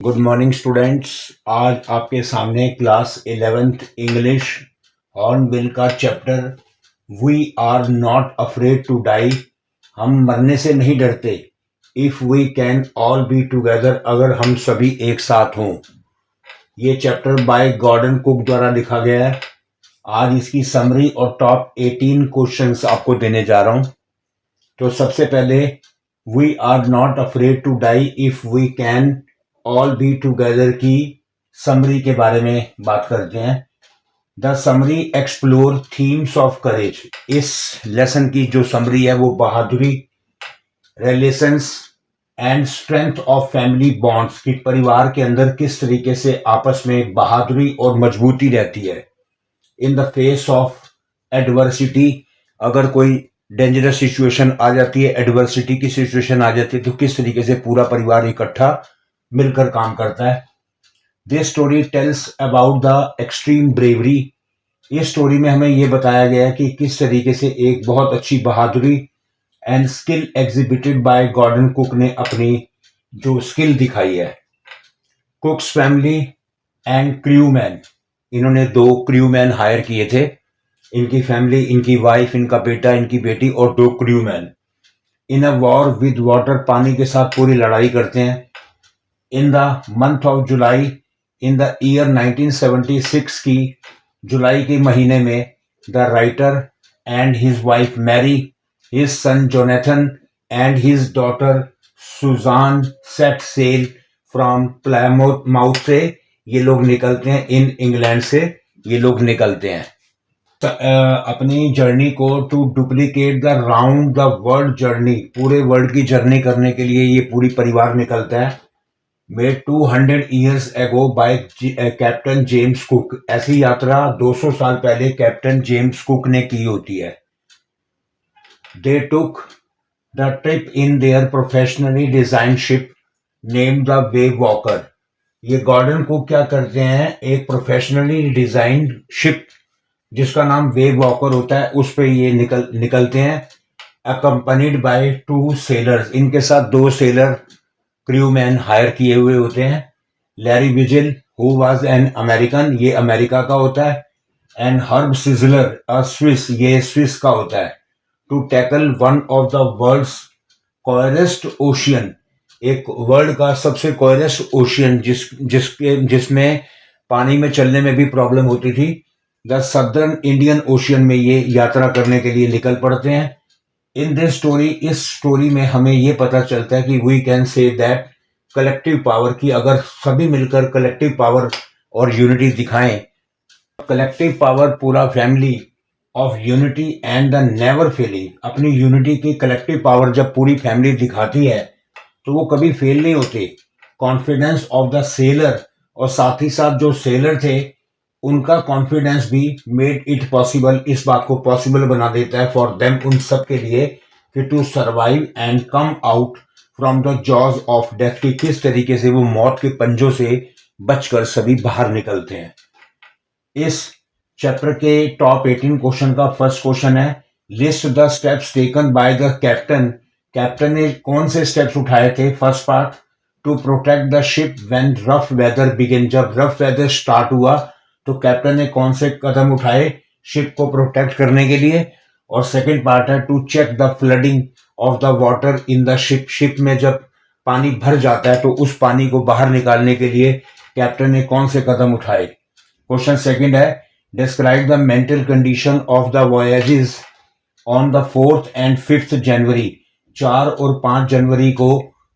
Good morning students. आज आपके सामने क्लास 11th इंग्लिश हॉर्नबिल का chapter we are not afraid to die, हम मरने से नहीं डरते, if we can all be together, अगर हम सभी एक साथ हों। ये चैप्टर बाय गॉर्डन कुक द्वारा लिखा गया है। आज इसकी समरी और टॉप 18 क्वेश्चंस आपको देने जा रहा हूं। तो सबसे पहले we are not afraid to die if we can all be together की समरी के बारे में बात करते हैं। The summary explore themes of courage. इस लेसन की जो समरी है वो बहादुरी, relations and strength of family bonds की परिवार के अंदर किस तरीके से आपस में बहादुरी और मजबूती रहती है in the face of adversity. अगर कोई डेंजरस सिचुएशन आ जाती है, एडवर्सिटी की सिचुएशन आ जाती है, तो किस तरीके से पूरा परिवार इकट्ठा मिलकर काम करता है। This story tells about the extreme bravery. इस स्टोरी में हमें यह बताया गया है कि किस तरीके से एक बहुत अच्छी बहादुरी and skill exhibited by Gordon Cook ने अपनी जो स्किल दिखाई है। कुक्स फैमिली एंड क्रूमैन, इन्होंने 2 क्रूमैन हायर किए थे। इनकी फैमिली, इनकी वाइफ, इनका बेटा, इनकी बेटी और 2 crewman in a war with water, पानी के साथ पूरी लड़ाई करते हैं। In the month of July in the year 1976 की जुलाई के महीने में the writer and his wife Mary, his son Jonathan and his daughter Suzanne set sail from Plymouth से ये लोग निकलते हैं। इन इंग्लैंड से ये लोग निकलते हैं अपनी जर्नी को to duplicate the round the world journey, पूरे वर्ल्ड की जर्नी करने के लिए ये पूरी परिवार निकलता है। Made 200 years ago by captain James Cook. ऐसी यात्रा 200 साल पहले कैप्टन जेम्स कुक ने की होती है। They took the trip in their professionally design ship name the Wave Walker. ये गॉर्डन कुक क्या करते हैं, एक प्रोफेशनली डिजाइंड शिप जिसका नाम वेव वॉकर होता है, उस पे ये निकलते हैं। अकम्पनीड बाय 2 सेलर्स, इनके साथ 2 सेलर क्रूमैन हायर किए हुए होते हैं। Larry Vigil who was an American, ये अमेरिका का होता है। And Herb Sizzler a Swiss, ये स्विस का होता है। To tackle one of the world's coarsest ocean, एक वर्ल्ड का सबसे कोयरेस्ट ओशियन जिसमें पानी में चलने में भी प्रॉब्लम होती थी। द सदर्न इंडियन ओशियन में ये यात्रा करने के लिए निकल पड़ते हैं। इन दिस स्टोरी, इस स्टोरी में हमें यह पता चलता है कि we can say that collective power, की अगर सभी मिलकर कलेक्टिव पावर और यूनिटी दिखाएं, कलेक्टिव पावर, पूरा family of unity and the never failing, अपनी यूनिटी की कलेक्टिव पावर जब पूरी फैमिली दिखाती है तो वो कभी फेल नहीं होते। कॉन्फिडेंस ऑफ द सेलर, और साथ ही साथ जो सेलर थे उनका कॉन्फिडेंस भी मेड इट पॉसिबल, इस बात को पॉसिबल बना देता है फॉर देम, उन सब के लिए, कि to survive and come out from the jaws of death, की किस तरीके से वो मौत के पंजों से बचकर सभी बाहर निकलते हैं। इस चैप्टर के टॉप 18 क्वेश्चन का फर्स्ट क्वेश्चन है, list the steps taken by the captain. Captain ने कौन से स्टेप्स उठाए थे। First part, to protect the ship when rough weather begin, जब रफ वेदर स्टार्ट हुआ तो कैप्टन ने कौन से कदम उठाए शिप को प्रोटेक्ट करने के लिए। और सेकंड पार्ट है, to check the flooding of the water in the ship, ship में जब पानी भर जाता है तो उस पानी को बाहर निकालने के लिए कैप्टन ने कौन से कदम उठाए। क्वेश्चन सेकंड है, describe the mental condition of the voyages on the 4th and 5th जनवरी, 4 और 5 जनवरी को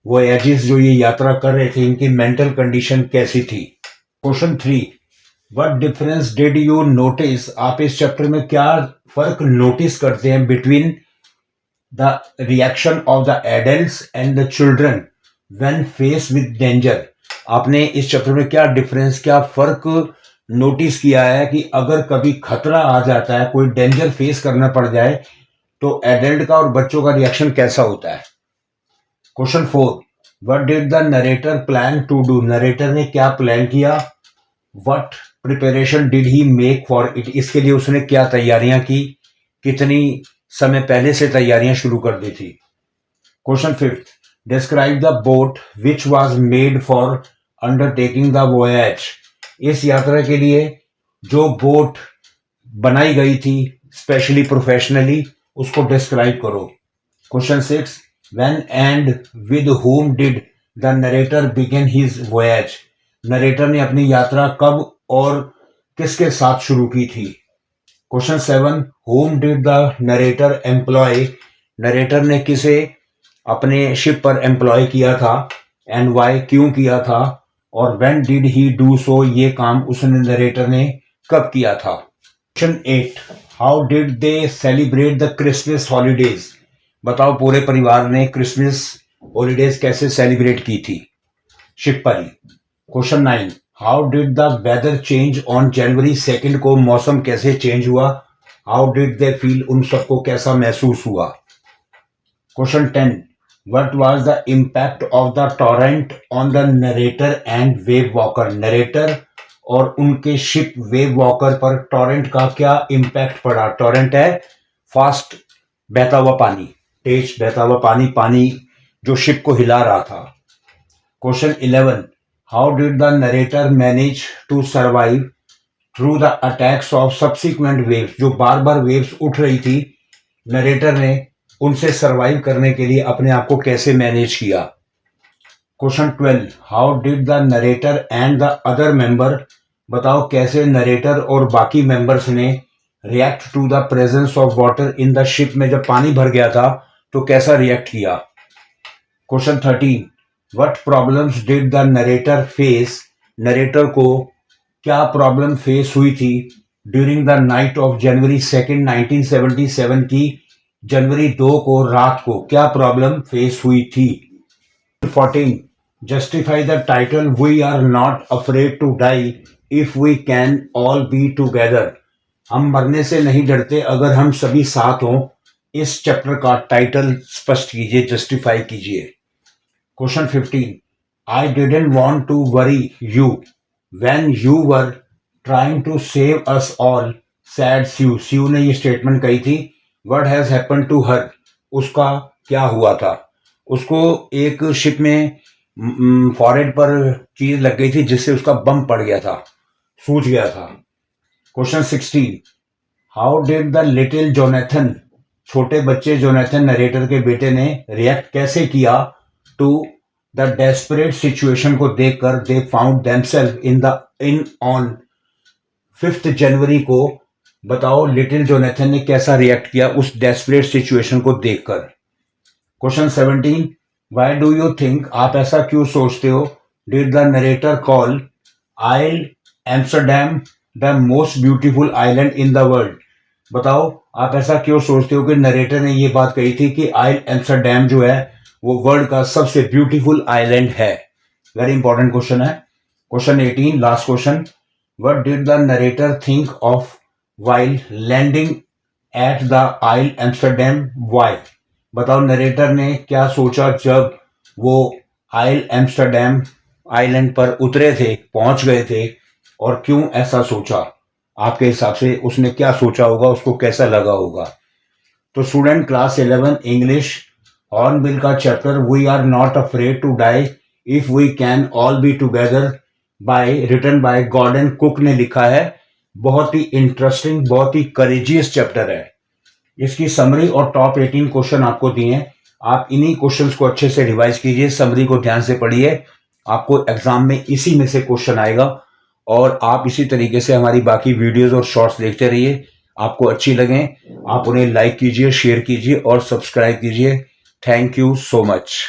वॉयजेस जो ये यात्रा कर रहे थे, इनकी मेंटल कंडीशन कैसी थी। Question 3, What difference did you notice? आप इस चैप्टर में क्या फर्क नोटिस करते हैं between the reaction of the adults and the children when face with danger. आपने इस चैप्टर में क्या डिफरेंस, क्या फर्क नोटिस किया है कि अगर कभी खतरा आ जाता है, कोई डेंजर फेस करना पड़ जाए, तो एडल्ट का और बच्चों का रिएक्शन कैसा होता है। Question 4, What did the narrator plan to do? Narrator ने क्या प्लान किया। What preparation did he make for it, इसके लिए उसने क्या तैयारियां की, कितनी समय पहले से तैयारियां शुरू कर दी थी। Question 5, describe the boat which was made for undertaking the voyage, इस यात्रा के लिए जो बोट बनाई गई थी स्पेशली प्रोफेशनली, उसको डिस्क्राइब करो। Question 6, when and with whom did the narrator begin his voyage, narrator ने अपनी यात्रा कब और किसके साथ शुरू की थी। Question 7, whom did the narrator employ, narrator ने किसे अपने शिप पर एम्प्लॉय किया था, एंड वाई, क्यों किया था, और when did he do so, ये काम उसने नरेटर ने कब किया था। Question 8, how did they celebrate the Christmas holidays, बताओ पूरे परिवार ने क्रिसमस हॉलीडेज कैसे सेलिब्रेट की थी, शिप पर ही। Question 9, how did the weather change on January 2 को, मौसम कैसे चेंज हुआ, हाउ डिड दे फील, उन सबको कैसा महसूस हुआ। Question 10, what was the impact of the torrent on the narrator and wave walker, narrator और उनके शिप वेव वॉकर पर टॉरेंट का क्या इम्पैक्ट पड़ा। टॉरेंट है फास्ट बहता हुआ पानी, तेज बहता हुआ पानी, पानी जो शिप को हिला रहा था। Question 11, how did the narrator manage to survive through the attacks of subsequent waves, जो बार बार वेव्स उठ रही थी, नरेटर ने उनसे सर्वाइव करने के लिए अपने आप को कैसे मैनेज किया। Question 12, how did the narrator and the other member, बताओ कैसे नरेटर और बाकी मेंबर्स ने react to the presence of water in the ship में, जब पानी भर गया था तो कैसा रिएक्ट किया। Question 13, what problems did the narrator face, narrator को क्या प्रॉब्लम फेस हुई थी during the night of January 2, 1977 की जनवरी 2 को रात को क्या प्रॉब्लम फेस हुई थी। 14, justify the title we are not afraid to die if we can all be together, हम मरने से नहीं डरते अगर हम सभी साथ हों, इस चैप्टर का टाइटल स्पष्ट कीजिए, जस्टिफाई कीजिए। Question 15, I didn't want to worry you when you were trying to save us all, said Sue, Sue ने ये स्टेटमेंट कही थी। What has happened to her, उसका क्या हुआ था, उसको एक शिप में फॉरहेड पर चीज लग गई थी जिससे उसका बम पड़ गया था, सूज गया था। Question 16, how did the little Jonathan, छोटे बच्चे जोनाथन नरेटर के बेटे ने रिएक्ट कैसे किया टू द डेस्परेट सिचुएशन को देखकर, they found themselves in on 5 जनवरी को, बताओ लिटिल जोनाथन ने कैसा रिएक्ट किया उस डेस्परेट सिचुएशन को देखकर। Question 17, why do you think, आप ऐसा क्यों सोचते हो, did the narrator call Ile Amsterdam the most beautiful island in the world, बताओ आप ऐसा क्यों सोचते हो कि नरेटर ने ये बात कही थी कि आइल एम्स्टरडैम जो है वो वर्ल्ड का सबसे ब्यूटीफुल आइलैंड है। वेरी इंपॉर्टेंट क्वेश्चन है। Question 18, last question, what did the narrator think of while landing at the Isle Amsterdam, why, बताओ नरेटर ने क्या सोचा जब वो आइल एम्स्टरडैम आइलैंड पर उतरे थे, पहुंच गए थे, और क्यों ऐसा सोचा, आपके हिसाब से उसने क्या सोचा होगा, उसको कैसा लगा होगा। तो स्टूडेंट क्लास 11 इंग्लिश हॉर्नबिल का chapter we are not afraid to die if we can all be together written by Gordon Cook ने लिखा है। बहुत ही इंटरेस्टिंग, बहुत ही करेजियस चैप्टर है। इसकी समरी और टॉप 18 क्वेश्चन आपको दिए हैं, आप इन्हीं क्वेश्चंस को अच्छे से रिवाइज कीजिए, समरी को ध्यान से पढ़िए, आपको एग्जाम में इसी में से क्वेश्चन आएगा। और आप इसी तरीके से हमारी बाकी वीडियोस और शॉर्ट्स देखते रहिए, आपको अच्छी लगें आप उन्हें लाइक कीजिए, शेयर कीजिए और सब्सक्राइब कीजिए। Thank you so much.